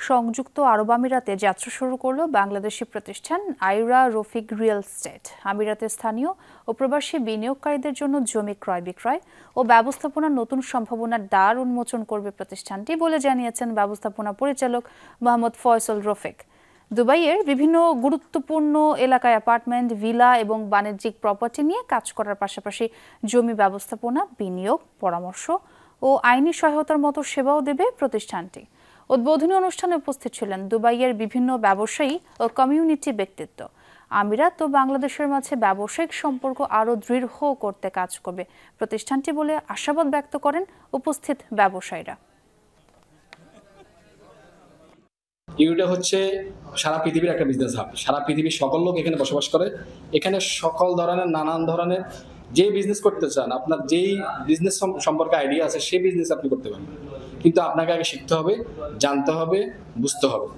সংযুক্ত আরব আমিরাতে যাত্রা শুরু করল বাংলাদেশি প্রতিষ্ঠান আইরা রফিক রিয়েল এস্টেট। আমিরাতের স্থানীয় ও প্রবাসী বিনিয়োগকারীদের জন্য জমি ক্রয় বিক্রয় ও ব্যবস্থাপনার নতুন সম্ভাবনার দ্বার উন্মোচন করবে প্রতিষ্ঠানটি বলে জানিয়েছেন ব্যবস্থাপনা পরিচালক মোহাম্মদ ফয়সল রফিক। দুবাইয়ের বিভিন্ন গুরুত্বপূর্ণ এলাকায় অ্যাপার্টমেন্ট, ভিলা এবং বাণিজ্যিক প্রপার্টি নিয়ে কাজ করার পাশাপাশি জমি ব্যবস্থাপনা, বিনিয়োগ, পরামর্শ ও আইনি সহায়তার মতো সেবাও দেবে প্রতিষ্ঠানটি। উদ্বোধনী অনুষ্ঠানে উপস্থিত ছিলেন দুবাইয়ের বিভিন্ন ব্যবসায়ী ও কমিউনিটি ব্যক্তিত্ব। আমিরাত ও বাংলাদেশের মাঝে ব্যবসায়িক সম্পর্ক আরও দৃঢ় করতে কাজ করবে প্রতিষ্ঠানটি বলে আশাবাদ ব্যক্ত করেন উপস্থিত ব্যবসায়ীরা। ইউটা হচ্ছে সারা পৃথিবীর একটা বিজনেস হাব। সারা পৃথিবীর সকল লোক এখানে বসবাস করে। এখানে সকল ধরনের নানান ধরনের যে বিজনেস করতে চান, আপনার যেই বিজনেস সম্পর্কে আইডিয়া আছে সেই বিজনেস আপনি করতে পারবেন, কিন্তু আপনাকে আগে শিখতে হবে, জানতে হবে, বুঝতে হবে।